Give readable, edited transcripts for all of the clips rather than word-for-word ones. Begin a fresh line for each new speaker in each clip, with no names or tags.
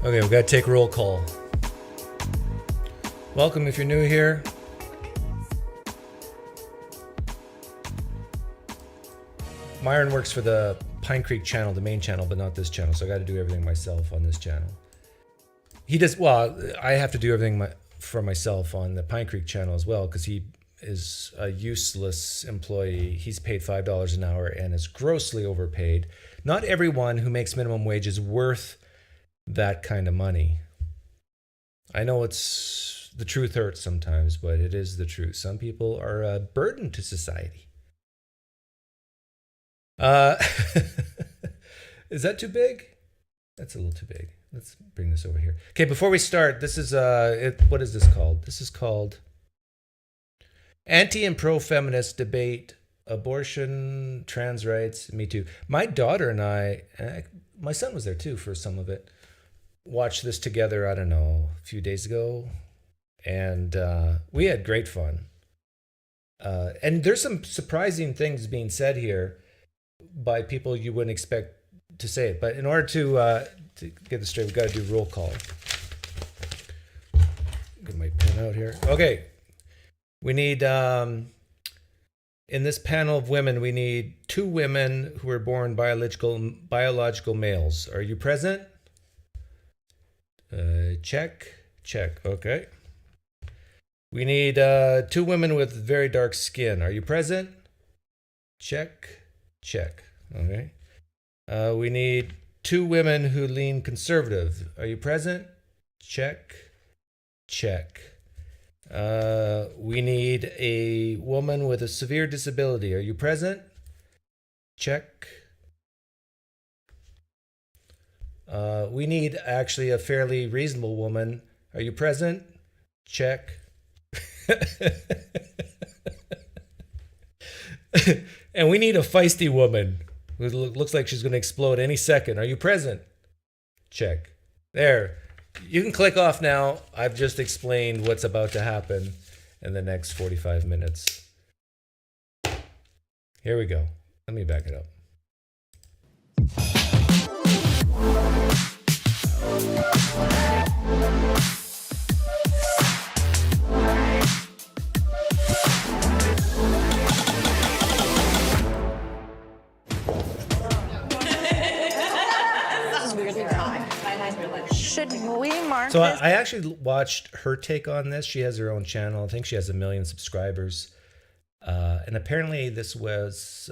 Okay, we gotta take roll call. Welcome if you're new here. Myron works for the Pine Creek channel, the main channel, but not this channel, so I gotta do everything myself on this channel. He does, well, I have to do everything for myself on the Pine Creek channel as well, because he is a useless employee. He's paid $5 an hour and is grossly overpaid. Not everyone who makes minimum wage is worth that kind of money. I know the truth hurts sometimes, but it is the truth. Some people are a burden to society. Is that too big? That's a little too big. Let's bring this over here. Okay, before we start, this is what is this called? This is called Anti and Pro-Feminist Debate, Abortion, Trans Rights, Me Too. My daughter and I, my son was there too for some of it, watched this together, I don't know, a few days ago, and we had great fun. And there's some surprising things being said here by people you wouldn't expect to say it. But in order to get this straight, we've got to do roll call. Get my pen out here. Okay. We need, in this panel of women, we need 2 women who were born biological males. Are you present? Check. Okay. We need 2 women with very dark skin. Are you present? Check. Okay. We need 2 women who lean conservative. Are you present? Check. We need a woman with a severe disability. Are you present? Check. We need actually a fairly reasonable woman. Are you present? Check. And we need a feisty woman who looks like she's going to explode any second. Are you present? Check. There. You can click off now. I've just explained what's about to happen in the next 45 minutes. Here we go. Let me back it up.
Should we mark
So
this?
I actually watched her take on this. She has her own channel. I think she has 1 million subscribers. And apparently this was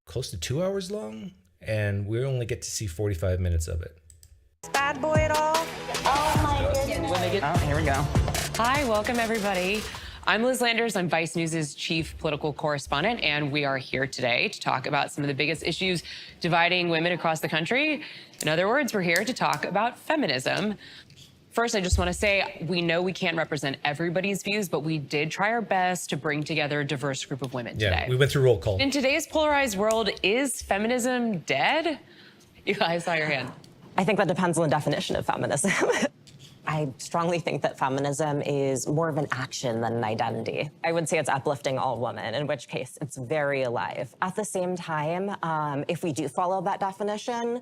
close to 2 hours long, and we only get to see 45 minutes of it.
Bad boy at all? Oh my goodness.
Oh, here we go.
Hi, welcome everybody. I'm Liz Landers. I'm Vice News' chief political correspondent, and we are here today to talk about some of the biggest issues dividing women across the country. In other words, we're here to talk about feminism. First, I just want to say we know we can't represent everybody's views, but we did try our best to bring together a diverse group of women today.
Yeah, we went through roll call.
In today's polarized world, is feminism dead? You guys saw your hand.
I think that depends on the definition of feminism. I strongly think that feminism is more of an action than an identity. I would say it's uplifting all women, in which case it's very alive. At the same time, if we do follow that definition,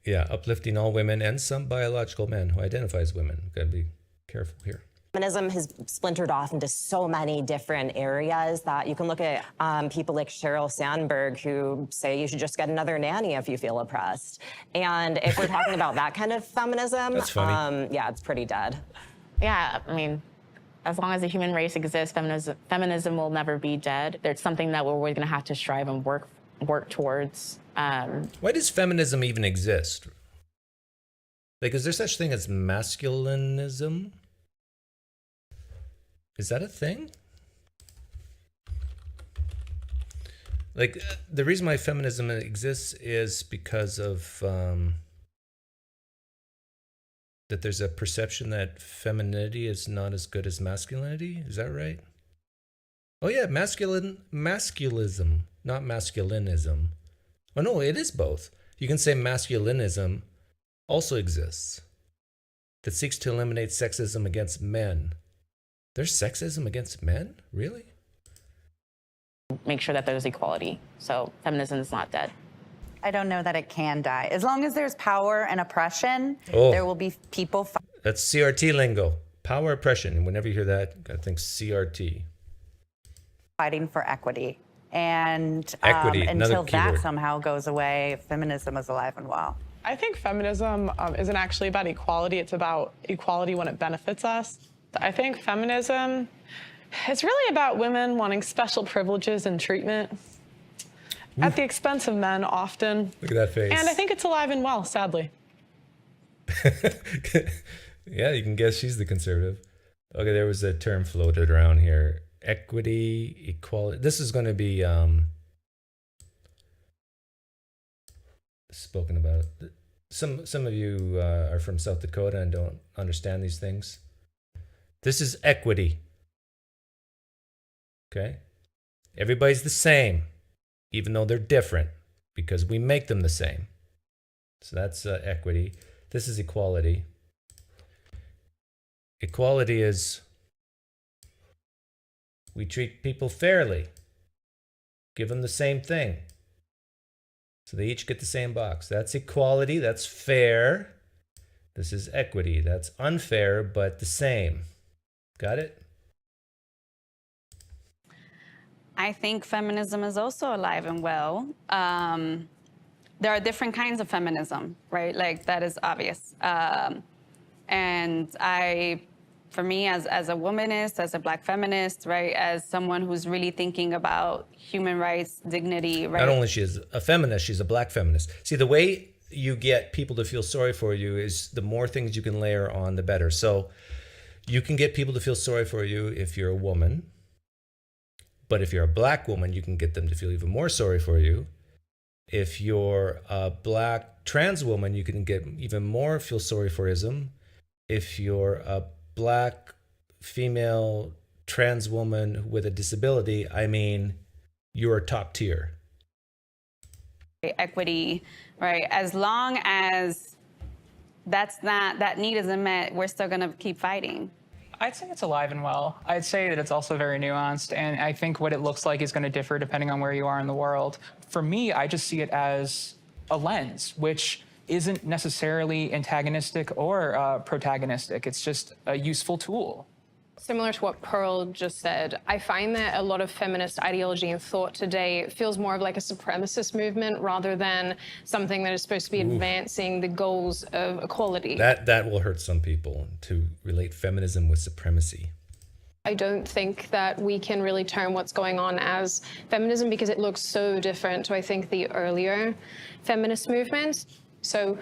Yeah, uplifting all women and some biological men who identify as women. Got to be careful here.
feminism has splintered off into so many different areas that you can look at people like Sheryl Sandberg who say you should just get another nanny if you feel oppressed. And if we're talking about that kind of feminism,
That's funny.
yeah, it's pretty dead.
Yeah, I mean, as long as the human race exists, feminism will never be dead. There's something that we're always going to have to strive and work towards.
Why does feminism even exist? Like, is there such thing as masculinism? Is that a thing? Like, the reason why feminism exists is because of that there's a perception that femininity is not as good as masculinity. Is that right? Oh yeah, masculinism, not masculinism. Oh no, it is both. You can say masculinism also exists, that seeks to eliminate sexism against men. There's sexism against men? Really?
Make sure that there's equality. So feminism is not dead.
I don't know that it can die. As long as there's power and oppression,
Oh.
there will be people
That's CRT lingo. Power oppression. And whenever you hear that, I think CRT.
fighting for equity. And
Equity, another
until that
keyword.
somehow goes away, feminism is alive and well.
I think feminism isn't actually about equality. It's about equality when it benefits us. I think feminism is really about women wanting special privileges and treatment at the expense of men often.
Look at that face.
And I think it's alive and well, sadly.
Yeah, you can guess she's the conservative. Okay, there was a term floated around here. Equity, equality. This is going to be spoken about. Some of you are from South Dakota and don't understand these things. This is equity. Okay? Everybody's the same, even though they're different, because we make them the same. So that's equity. This is equality. Equality is we treat people fairly, give them the same thing. So they each get the same box. That's equality, that's fair. This is equity, that's unfair but the same. Got it?
I think feminism is also alive and well. There are different kinds of feminism, right? Like, that is obvious. And for me, as a womanist, as a Black feminist, right, as someone who's really thinking about human rights, dignity, right?
Not only she is a feminist, she's a Black feminist. See, the way you get people to feel sorry for you is the more things you can layer on, the better. So you can get people to feel sorry for you if you're a woman. But if you're a Black woman, you can get them to feel even more sorry for you. If you're a Black trans woman, you can get even more feel sorry for ism. If you're a Black female trans woman with a disability, I mean, you're top tier.
Equity, right? As long as that need isn't met, we're still gonna keep fighting.
I'd say it's alive and well. I'd say that it's also very nuanced, and I think what it looks like is going to differ depending on where you are in the world. For me, I just see it as a lens, which isn't necessarily antagonistic or protagonistic. It's just a useful tool.
Similar to what Pearl just said, I find that a lot of feminist ideology and thought today feels more of like a supremacist movement rather than something that is supposed to be advancing the goals of equality.
That will hurt some people to relate feminism with supremacy.
I don't think that we can really term what's going on as feminism because it looks so different to, I think, the earlier feminist movements. So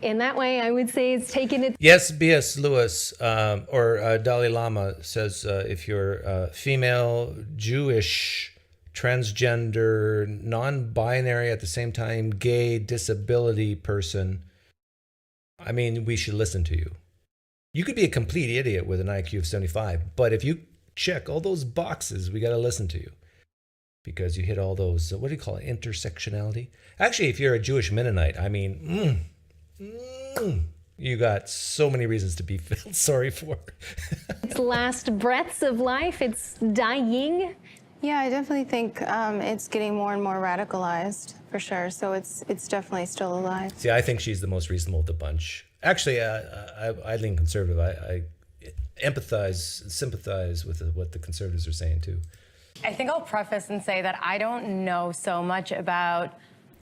in that way, I would say it's taken it.
Yes, B.S. Lewis or Dalai Lama says if you're female, Jewish, transgender, non-binary at the same time, gay, disability person, I mean, we should listen to you. You could be a complete idiot with an IQ of 75, but if you check all those boxes, we got to listen to you. Because you hit all those, what do you call it, intersectionality? Actually, if you're a Jewish Mennonite, I mean, you got so many reasons to be felt sorry for.
Its last breaths of life, it's dying.
Yeah, I definitely think it's getting more and more radicalized, for sure. So it's definitely still alive.
See, I think she's the most reasonable of the bunch. Actually, I lean conservative. I empathize, sympathize with what the conservatives are saying, too.
I think I'll preface and say that I don't know so much about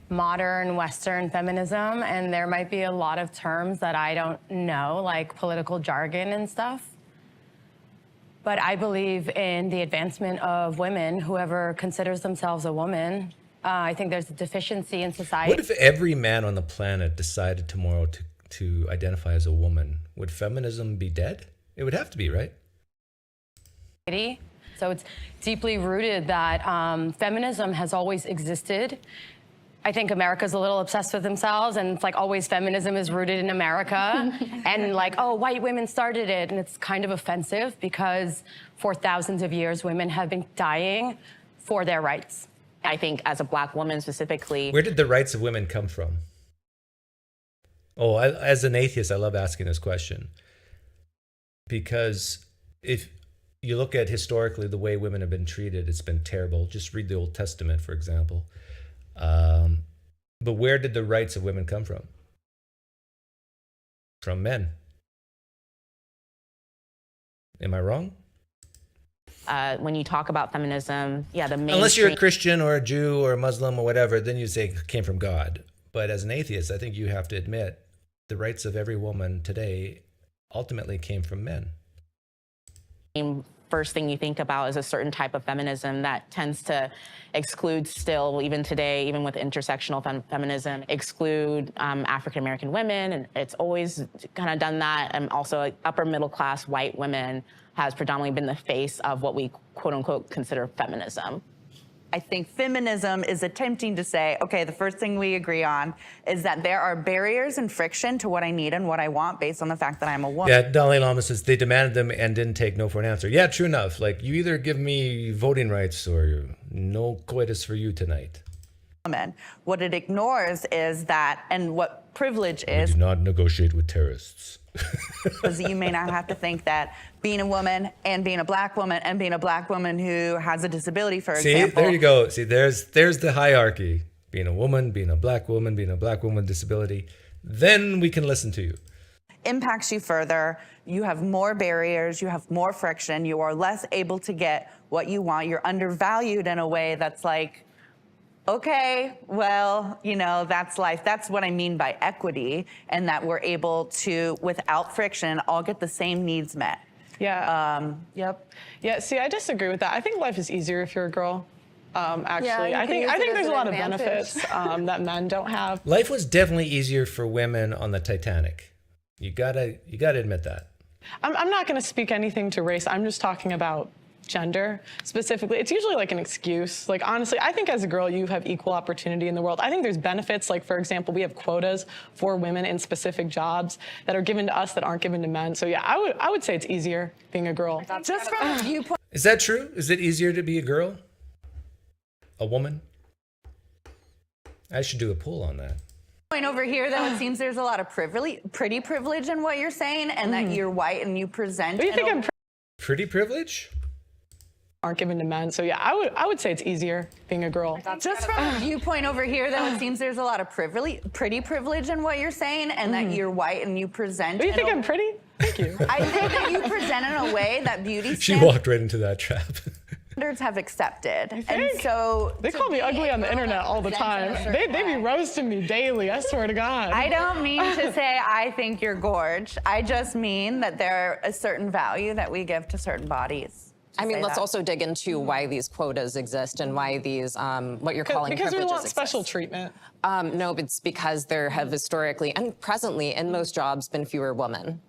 modern Western feminism, and there might be a lot of terms that I don't know, like political jargon and stuff. But I believe in the advancement of women, whoever considers themselves a woman. I think there's a deficiency in society.
What if every man on the planet decided tomorrow to identify as a woman? Would feminism be dead? It would have to be, right?
So it's deeply rooted that feminism has always existed. I think America's a little obsessed with themselves, and it's like always feminism is rooted in America. And like, oh, white women started it. And it's kind of offensive because for thousands of years, women have been dying for their rights.
I think as a Black woman specifically.
Where did the rights of women come from? Oh, as an atheist, I love asking this question. Because if you look at historically the way women have been treated, it's been terrible. Just read the Old Testament, for example. But where did the rights of women come from? From men. Am I wrong?
When you talk about feminism, yeah, the mainstream.
Unless you're a Christian or a Jew or a Muslim or whatever, then you say it came from God. But as an atheist, I think you have to admit the rights of every woman today ultimately came from men.
First thing you think about is a certain type of feminism that tends to exclude still, even today, even with intersectional feminism, exclude African American women. And it's always kind of done that. And also like, upper middle class white women has predominantly been the face of what we quote unquote consider feminism.
I think feminism is attempting to say, okay, the first thing we agree on is that there are barriers and friction to what I need and what I want based on the fact that I'm a woman.
Yeah, Dalai Lama says they demanded them and didn't take no for an answer. Yeah, true enough. Like, you either give me voting rights or no coitus for you tonight.
What it ignores is that, and what privilege
We
is,
do not negotiate with terrorists.
because you may not have to think that being a woman and being a black woman and being a black woman who has a disability, for
See,
example.
there you go. See, there's the hierarchy. Being a woman, being a black woman with disability. Then we can listen to you.
Impacts you further. You have more barriers. You have more friction. You are less able to get what you want. You're undervalued in a way that's like, okay, well, you know, that's life. That's what I mean by equity, and that we're able to, without friction, all get the same needs met.
Yeah.
Yep.
Yeah, see, I disagree with that. I think life is easier if you're a girl. Actually,
you
I
can use
think
it as
there's a
an
lot
advantage.
of benefits that men don't have.
Life was definitely easier for women on the Titanic. You gotta admit that.
I'm not going to speak anything to race. I'm just talking about gender specifically. It's usually like an excuse. Like, honestly, I think as a girl, you have equal opportunity in the world. I think there's benefits. Like, for example, we have quotas for women in specific jobs that are given to us that aren't given to men. So yeah, I would say it's easier being a girl.
Just from a viewpoint.
Is that true? Is it easier to be a girl? A woman? I should do a poll on that.
Over here, though, it seems there's a lot of pretty privilege in what you're saying, and that you're white and you present.
But you think I'm
Pretty privilege?
aren't given to men. So yeah, I would say it's easier being a girl.
Just from a viewpoint over here, though, it seems there's a lot of pretty privilege in what you're saying, and that you're white and you present.
But you think I'm pretty? Thank you.
I think that you present in a way that beauty
She walked right into that trap.
standards have accepted. And so
They call me ugly on the internet all the time. They be roasting me daily, I swear to God.
I don't mean to say I think you're gorge. I just mean that there a certain value that we give to certain bodies.
I mean, let's
that.
also dig into why these quotas exist and why these, what you're calling
because we
privileges
want special
exist.
treatment.
No, it's because there have historically and presently in most jobs been fewer women,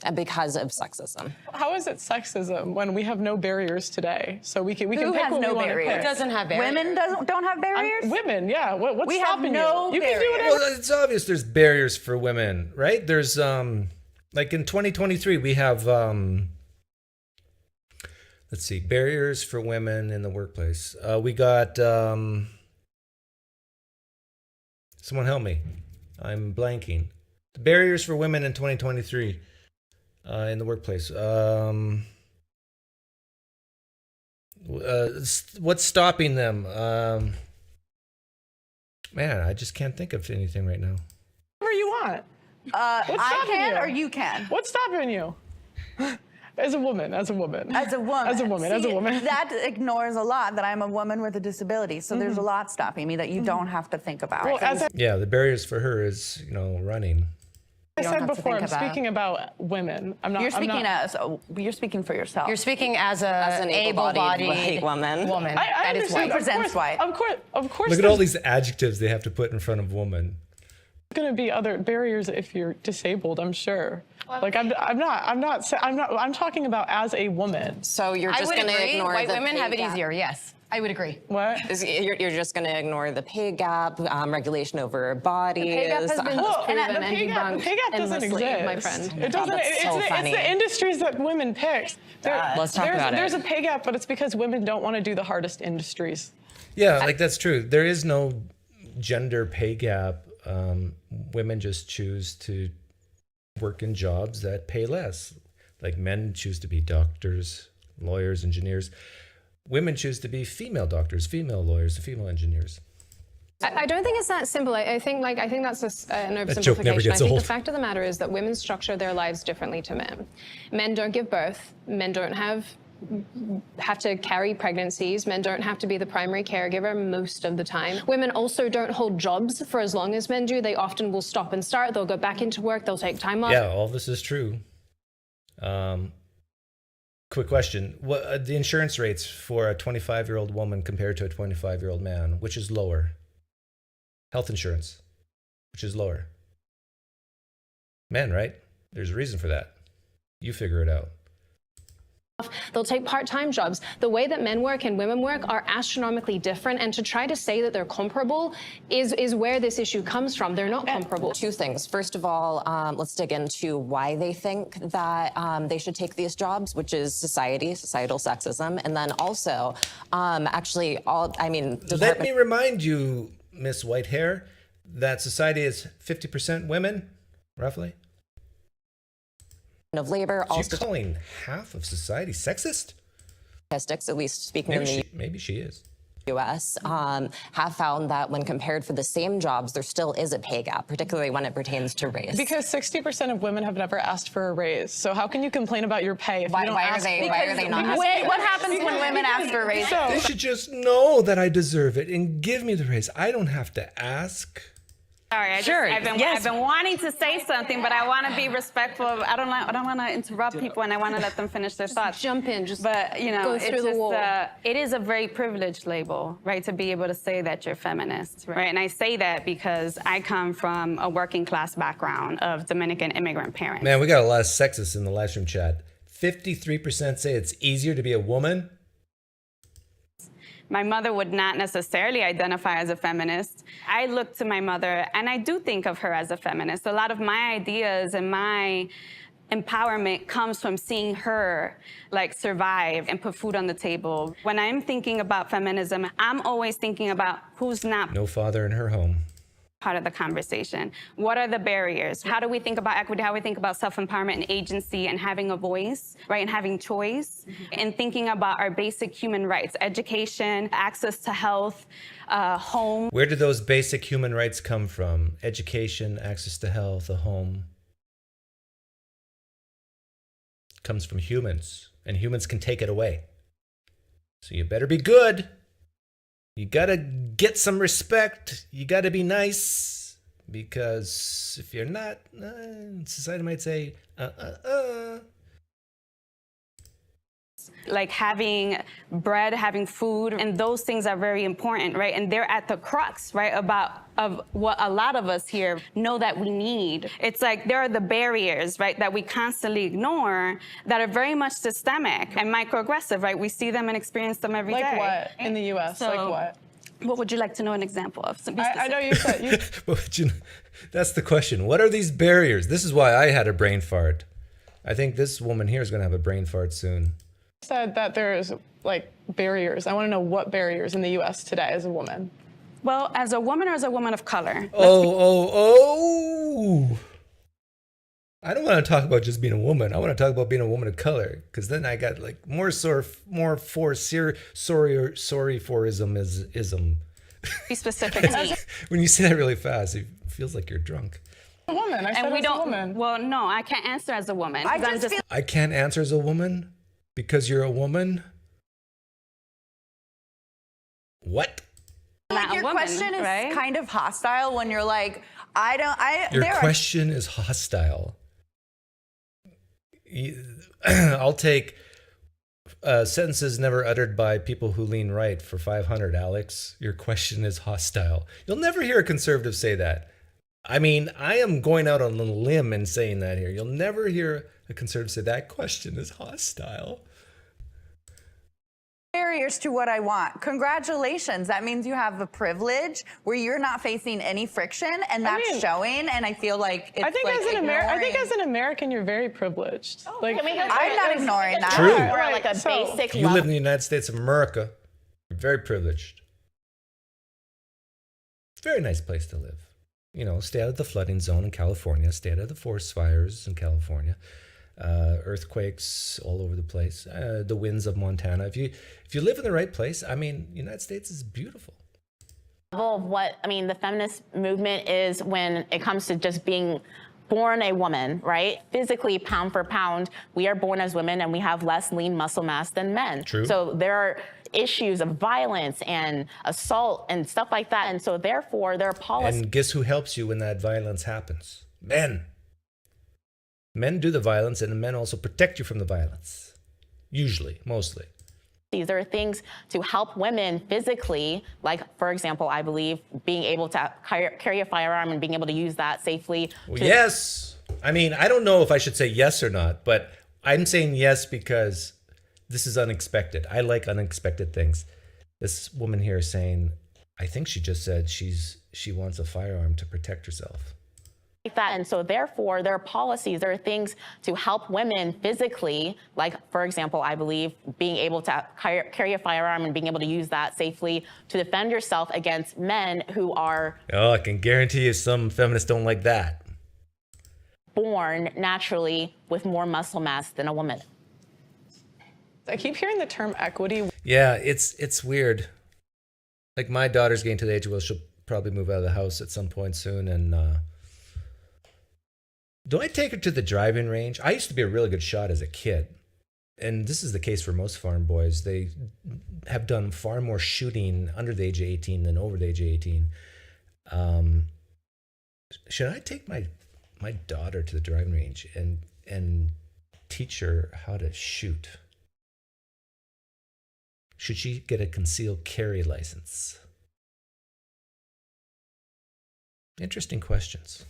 and because of sexism.
How is it sexism when we have no barriers today? So we can
Who
pick
has
what
no
we want to
barriers?
pick.
It doesn't have barriers.
Women don't have barriers?
Women, yeah. What's
We have
stopping
no
you? You can do
barriers.
whatever.
Well, it's obvious there's barriers for women, right? There's like in 2023 we have let's see, barriers for women in the workplace. We got someone help me. I'm blanking. The barriers for women in 2023 in the workplace. What's stopping them? Man, I just can't think of anything right now.
Whatever you want. What's
I
stopping
can
you?
or you can?
What's stopping you? As a woman.
As a woman.
As a woman.
See, that ignores a lot that I'm a woman with a disability. So there's a lot stopping me that you don't have to think about.
Well, as
Yeah, the barriers for her is, running.
I
don't
said
have to
before, I'm
think about.
speaking about women. I'm not.
You're speaking
I'm not,
as you're speaking for yourself.
You're speaking as
an able-bodied
able-bodied
white woman.
woman.
I
that is
understand.
white.
Presents white.
Of course.
Look at all these adjectives they have to put in front of woman.
Going to be other barriers if you're disabled. I'm sure. Like I'm talking about as a woman.
So you're
I
just
would
going to
agree.
ignore
White
the
women
pay
have it
gap.
easier. Yes, I would agree.
What?
You're just going to ignore the pay gap, regulation over bodies.
pay gap has been proven
the
and
pay gap
debunked
doesn't
endlessly,
exist.
my friend.
It doesn't.
that's so
It's
funny.
the industries that women pick.
Let's talk about it.
There's a pay gap, but it's because women don't want to do the hardest industries.
Yeah, like that's true. There is no gender pay gap. Women just choose to work in jobs that pay less. Like men choose to be doctors, lawyers, engineers. Women choose to be female doctors, female lawyers, female engineers.
I don't think it's that simple. I think that's an
That joke never
oversimplification.
gets
I think
old.
the fact of the matter is that women structure their lives differently to men. Men don't give birth. Men don't have to carry pregnancies. Men don't have to be the primary caregiver most of the time. Women also don't hold jobs for as long as men do. They often will stop and start. They'll go back into work. They'll take time off.
Yeah, all this is true. Quick question. What the insurance rates for a 25-year-old woman compared to a 25-year-old man, which is lower? Health insurance, which is lower? Men, right? There's a reason for that. You figure it out.
They'll take part-time jobs. The way that men work and women work are astronomically different, and to try to say that they're comparable is where this issue comes from. They're not comparable.
Two things. First of all, let's dig into why they think that they should take these jobs, which is societal sexism. And then also,
Let me remind you, Miss Whitehair, that society is 50% women, roughly.
of labor.
She's calling half of society sexist?
Statistics, at least speaking in the
Maybe she is.
U.S., have found that when compared for the same jobs, there still is a pay gap, particularly when it pertains to race.
Because 60% of women have never asked for a raise. So how can you complain about your pay if you don't
why
ask?
are they not?
Wait, what happens when women ask for a raise?
They should just know that I deserve it and give me the raise. I don't have to ask.
Sorry, I've been wanting to say something, but I want to be respectful. I don't want to interrupt people, and I want to let them finish their thoughts.
Jump in,
But
go through the wall.
It is a very privileged label, right, to be able to say that you're feminist, right? And I say that because I come from a working class background of Dominican immigrant parents.
Man, we got a lot of sexists in the live stream chat. 53% say it's easier to be a woman.
My mother would not necessarily identify as a feminist. I look to my mother, and I do think of her as a feminist. A lot of my ideas and my empowerment comes from seeing her survive and put food on the table. When I'm thinking about feminism, I'm always thinking about who's not
No father in her home.
part of the conversation. What are the barriers? How do we think about equity? How do we think about self-empowerment and agency and having a voice, right? And having choice, and thinking about our basic human rights, education, access to health, home.
Where do those basic human rights come from? Education, access to health, a home. Comes from humans, and humans can take it away. So you better be good. You gotta get some respect. You gotta be nice, because if you're not, society might say,
Like having bread, having food, and those things are very important, right? And they're at the crux, right, of what a lot of us here know that we need. It's like there are the barriers, right, that we constantly ignore that are very much systemic and microaggressive, right? We see them and experience them every day.
Like what in the U.S.?
So,
like what?
What would you like to know an example of?
I know you said you.
That's the question. What are these barriers? This is why I had a brain fart. I think this woman here is going to have a brain fart soon.
Said that there's barriers. I want to know what barriers in the U.S. today as a woman.
Well, as a woman or as a woman of color?
Oh. I don't want to talk about just being a woman. I want to talk about being a woman of color, because then I got more sorry for ism.
Be specific.
When you say that really fast, it feels like you're drunk.
A woman. I said as a woman.
Well, no, I can't answer as a woman.
I can't answer as a woman because you're a woman? What?
Your question is kind of hostile when you're like,
Your question is hostile. I'll take sentences never uttered by people who lean right for 500, Alex. Your question is hostile. You'll never hear a conservative say that. I mean, I am going out on a limb and saying that here. You'll never hear a conservative say that question is hostile.
barriers to what I want. Congratulations. That means you have a privilege where you're not facing any friction, and that's showing. And I feel like it's
I think as an American, you're very privileged.
I'm not ignoring that.
True.
Or like a basic
You live in the United States of America. You're very privileged. Very nice place to live. You know, stay out of the flooding zone in California, stay out of the forest fires in California, earthquakes all over the place, the winds of Montana. If you live in the right place, I mean, the United States is beautiful.
Of what, I mean, the feminist movement is when it comes to just being born a woman, right? Physically, pound for pound, we are born as women and we have less lean muscle mass than men.
True.
So there are issues of violence and assault and stuff like that. And so therefore, there are policies.
And guess who helps you when that violence happens? Men. Men do the violence, and men also protect you from the violence. Usually, mostly.
There are things to help women physically, like, for example, I believe being able to carry a firearm and being able to use that safely.
Well, yes. I mean, I don't know if I should say yes or not, but I'm saying yes because this is unexpected. I like unexpected things. This woman here is saying, I think she just said she wants a firearm to protect herself.
Like that. And so therefore, there are policies, there are things to help women physically, like, for example, I believe being able to carry a firearm and being able to use that safely to defend yourself against men who are...
Oh, I can guarantee you some feminists don't like that.
...born naturally with more muscle mass than a woman.
I keep hearing the term equity.
Yeah, it's weird. Like, my daughter's getting to the age where she'll probably move out of the house at some point soon, and do I take her to the driving range? I used to be a really good shot as a kid. And this is the case for most farm boys. They have done far more shooting under the age of 18 than over the age of 18. Should I take my daughter to the driving range and teach her how to shoot? Should she get a concealed carry license? Interesting questions.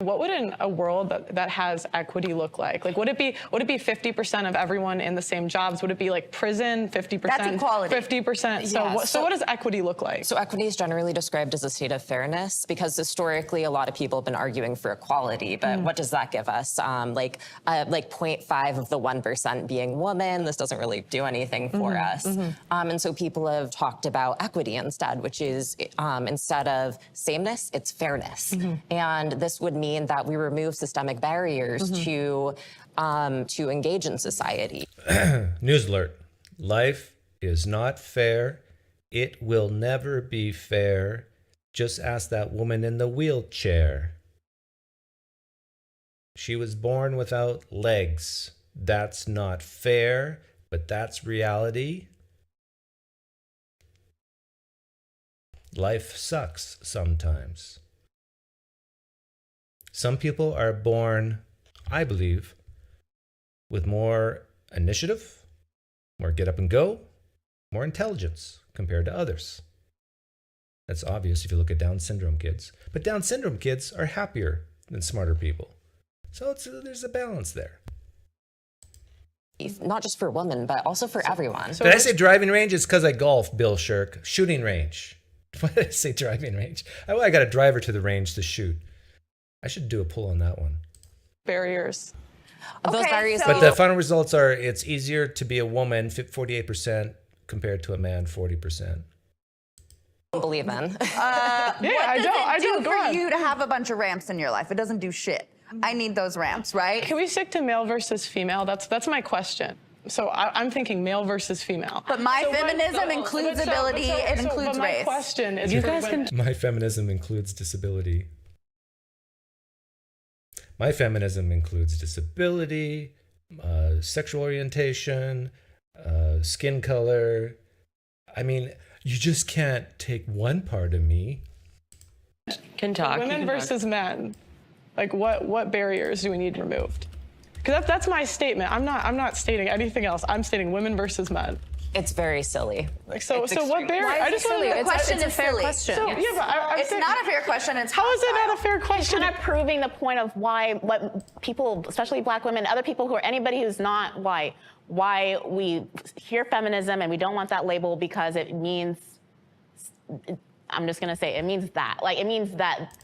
What would a world that has equity look like? Like, would it be 50% of everyone in the same jobs? Would it be like prison, 50%?
That's equality.
50%. So what does equity look like?
So equity is generally described as a state of fairness because historically a lot of people have been arguing for equality, but what does that give us? Like 0.5 of the 1% being women. This doesn't really do anything for us. And so people have talked about equity instead, which is instead of sameness, it's fairness. And this would mean that we remove systemic barriers to engage in society.
News alert. Life is not fair. It will never be fair. Just ask that woman in the wheelchair. She was born without legs. That's not fair, but that's reality. Life sucks sometimes. Some people are born, I believe, with more initiative, more get up and go, more intelligence compared to others. That's obvious if you look at Down syndrome kids. But Down syndrome kids are happier than smarter people. So there's a balance there.
Not just for women, but also for everyone.
Did I say driving range? It's because I golf, Bill Shirk. Shooting range. Why did I say driving range? I got a driver to the range to shoot. I should do a pull on that one.
Barriers.
Those barriers.
But the final results are it's easier to be a woman, 48%, compared to a man, 40%.
Believe in.
What does it do
Go
for
on.
you to have a bunch of ramps in your life? It doesn't do shit. I need those ramps, right?
Can we stick to male versus female? That's my question. So I'm thinking male versus female.
But feminism includes ability, it includes
my
race.
question is,
You guys can
My feminism includes disability. My feminism includes disability, sexual orientation, skin color. I mean, you just can't take one part of me.
can talk.
women versus men. Like, what barriers do we need removed? Because that's my statement. I'm not stating anything else. I'm stating women versus men.
It's very silly.
Like, so what barrier?
Why is it silly? The question is silly.
So, yeah, but
It's not a fair question. It's
How is it not a fair question?
Kind of proving the point of what people, especially Black women, other people anybody who's not white, why we hear feminism and we don't want that label because it means, I'm just gonna say, it means that. Like, it means that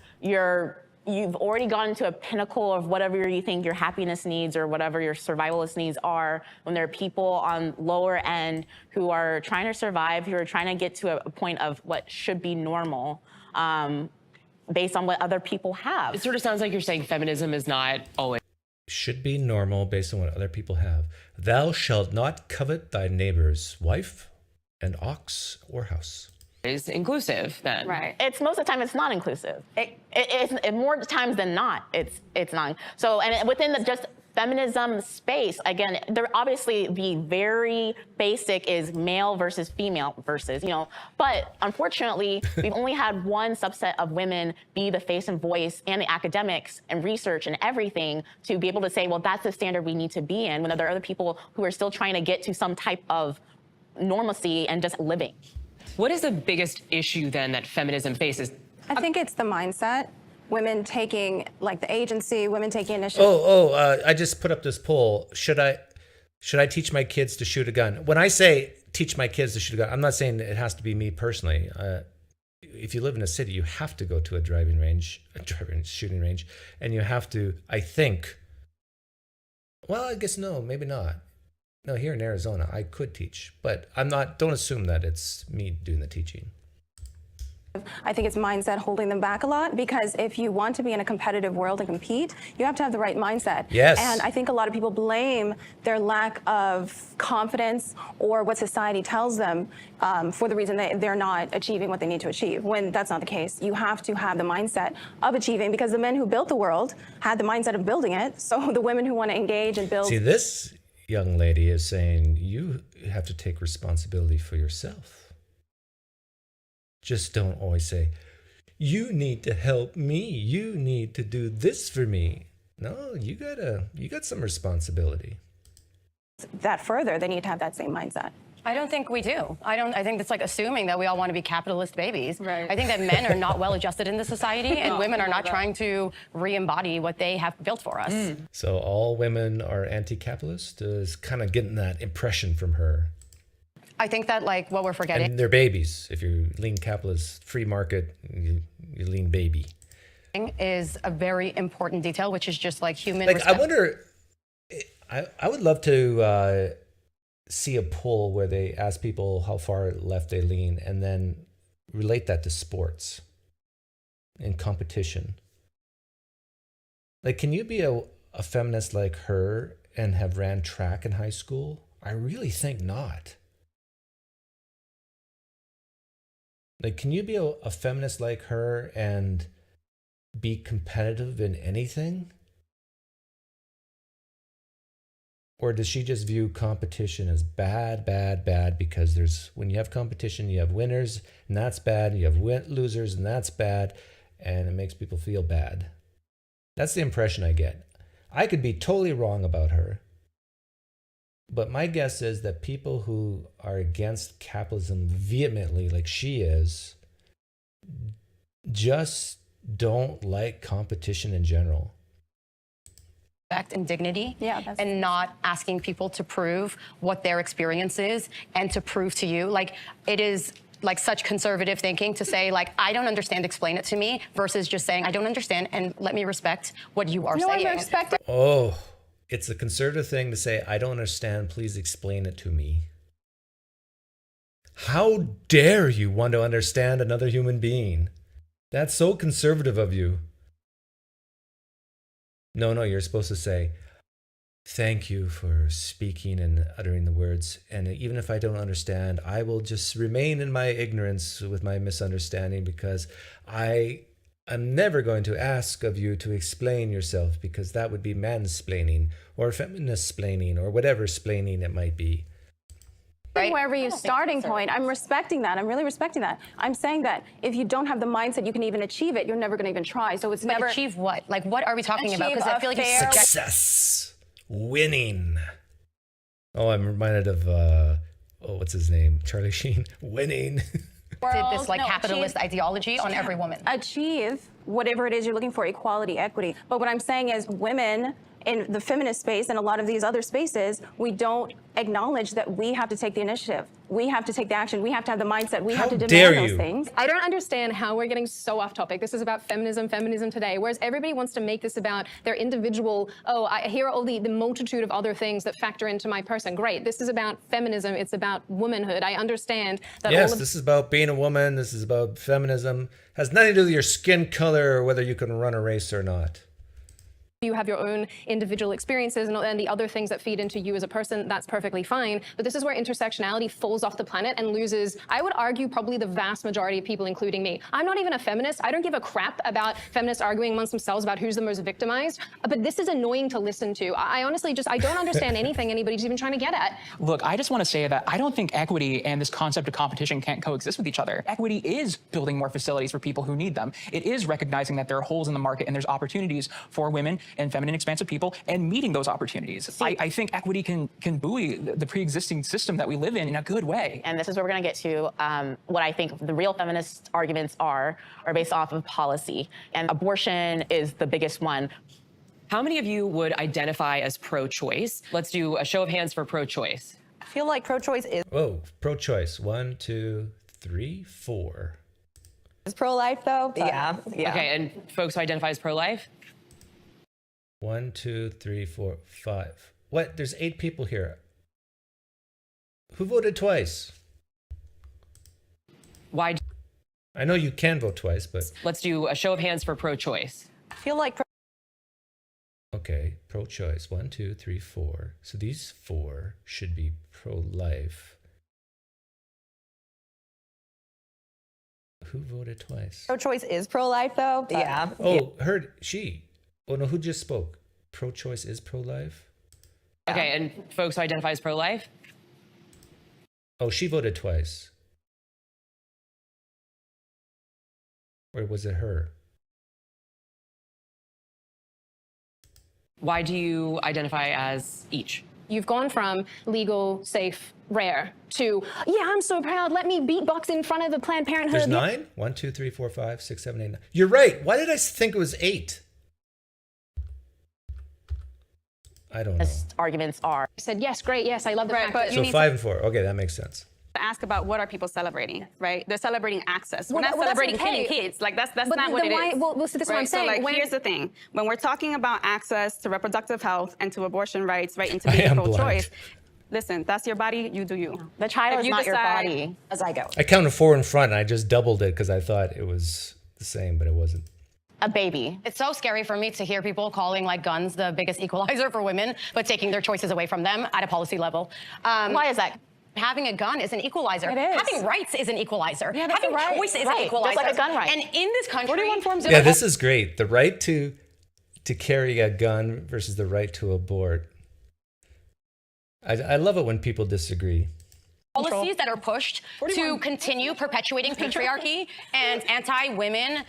you've already gotten to a pinnacle of whatever you think your happiness needs or whatever your survivalist needs are, when there are people on lower end who are trying to survive, who are trying to get to a point of what should be normal based on what other people have.
It sort of sounds like you're saying feminism is not always.
Should be normal based on what other people have. Thou shalt not covet thy neighbor's wife, and ox, or house.
is inclusive then.
Right.
It's most of the time it's not inclusive. It's more times than not, it's not. So, and within the just feminism space, again, there obviously the very basic is male versus female versus, but unfortunately, we've only had one subset of women be the face and voice and the academics and research and everything to be able to say, well, that's the standard we need to be in, when there are other people who are still trying to get to some type of normalcy and just living.
What is the biggest issue then that feminism faces?
I think it's the mindset. Women taking like the agency, women taking initiative.
I just put up this poll. Should I teach my kids to shoot a gun? When I say teach my kids to shoot a gun, I'm not saying it has to be me personally. If you live in a city, you have to go to a shooting range, and you have to, I think, well, I guess no, maybe not. No, here in Arizona, I could teach, but don't assume that it's me doing the teaching.
I think it's mindset holding them back a lot, because if you want to be in a competitive world and compete, you have to have the right mindset.
Yes.
And I think a lot of people blame their lack of confidence or what society tells them for the reason that they're not achieving what they need to achieve, when that's not the case. You have to have the mindset of achieving, because the men who built the world had the mindset of building it. So the women who want to engage and build.
See, this young lady is saying you have to take responsibility for yourself. Just don't always say, you need to help me. You need to do this for me. No, you got some responsibility.
That further, they need to have that same mindset.
I don't think we do. I think it's like assuming that we all want to be capitalist babies.
Right.
I think that men are not well adjusted in the society, and women are not trying to re-embody what they have built for us.
So all women are anti-capitalist? Is kind of getting that impression from her.
I think that like what we're forgetting.
And they're babies. If you lean capitalist, free market, you lean baby.
Is a very important detail, which is just like human
Like,
respect.
I wonder, I would love to see a poll where they ask people how far left they lean and then relate that to sports and competition. Like, can you be a feminist like her and have ran track in high school? I really think not. Like, can you be a feminist like her and be competitive in anything? Or does she just view competition as bad, bad, bad? Because when you have competition, you have winners, and that's bad. You have losers, and that's bad. And it makes people feel bad. That's the impression I get. I could be totally wrong about her. But my guess is that people who are against capitalism vehemently, like she is, just don't like competition in general.
Respect and dignity,
Yeah,
and not asking people to prove what their experience is and to prove to you. Like, it is like such conservative thinking to say, like, I don't understand, explain it to me, versus just saying, I don't understand, and let me respect what you are saying.
I'm respecting.
Oh, it's a conservative thing to say, I don't understand, please explain it to me. How dare you want to understand another human being? That's so conservative of you. No, you're supposed to say, thank you for speaking and uttering the words. And even if I don't understand, I will just remain in my ignorance with my misunderstanding, because I am never going to ask of you to explain yourself, because that would be mansplaining or feminist-splaining or whatever splaining it might be.
Right?
Wherever your starting point, I'm respecting that. I'm really respecting that. I'm saying that if you don't have the mindset you can even achieve it, you're never going to even try. So it's
But
never
achieve what? Like, what are we talking about? Because I feel like it's
fair-
Success. Winning. Oh, I'm reminded of, what's his name? Charlie Sheen. Winning.
this like capitalist ideology on every woman.
achieve whatever it is you're looking for, equality, equity. But what I'm saying is women in the feminist space and a lot of these other spaces, we don't acknowledge that we have to take the initiative. We have to take the action. We have to have the mindset. We have to
dare
demand those
you.
things.
I don't understand how we're getting so off topic. This is about feminism today, whereas everybody wants to make this about their individual, here are all the multitude of other things that factor into my person. Great, this is about feminism, it's about womanhood. I understand that
Yes, this is about being a woman. This is about feminism. Has nothing to do with your skin color or whether you can run a race or not.
You have your own individual experiences and the other things that feed into you as a person. That's perfectly fine. But this is where intersectionality falls off the planet and loses, I would argue, probably the vast majority of people, including me. I'm not even a feminist. I don't give a crap about feminists arguing amongst themselves about who's the most victimized. But this is annoying to listen to. I honestly I don't understand anything anybody's even trying to get at.
Look, I just want to say that I don't think equity and this concept of competition can't coexist with each other. Equity is building more facilities for people who need them. It is recognizing that there are holes in the market and there's opportunities for women and feminine expansive people and meeting those opportunities. I think equity can buoy the pre-existing system that we live in a good way.
And this is where we're going to get to what I think the real feminist arguments are based off of policy. And abortion is the biggest one.
How many of you would identify as pro-choice? Let's do a show of hands for pro-choice.
I feel like pro-choice is
Whoa, pro-choice. 1, 2, 3, 4.
pro-life, though.
Yeah.
Okay, and folks who identify as pro-life?
1, 2, 3, 4, 5. What? There's 8 people here. Who voted twice?
Why?
I know you can vote twice, but
Let's do a show of hands for pro-choice.
I feel like
okay, pro-choice. 1, 2, 3, 4. So these 4 should be pro-life. Who voted twice?
pro-choice is pro-life, though.
Yeah.
Oh, heard she. Oh no, who just spoke? Pro-choice is pro-life?
Okay, and folks who identify as pro-life?
Oh, she voted twice. Or was it her?
Why do you identify as each?
You've gone from legal, safe, rare to, yeah, I'm so proud. Let me beatbox in front of the Planned Parenthood.
There's 9? 1, 2, 3, 4, 5, 6, 7, 8, 9. You're right. Why did I think it was 8? I don't know.
Arguments are.
I said, yes, great, yes, I love the fact that
So 5 and 4. Okay, that makes sense.
Ask about what are people celebrating, right? They're celebrating access. We're not
Well, that's
celebrating
okay.
killing kids. Like that's
But
not what
then
it
why-
is.
well, so this is what I'm saying.
So like,
When-
here's the thing: when we're talking about access to reproductive health and to abortion rights, right, and to
I
being
am
pro-choice,
blind.
listen, that's your body. You do you.
The child
If
is
you
not your
decide-
body.
As I go.
I counted 4 in front and I just doubled it because I thought it was the same, but it wasn't.
A baby.
It's so scary for me to hear people calling like guns the biggest equalizer for women, but taking their choices away from them at a policy level.
Why is that?
Having a gun is an equalizer.
It is.
Having rights is an equalizer.
Yeah, that's
Having
a right.
choice is
Right,
an
just
equalizer.
like a gun right.
And in this country,
41 forms of
Yeah, this is great. The right to carry a gun versus the right to abort. I love it when people disagree.
policies that are pushed to continue perpetuating patriarchy and anti-women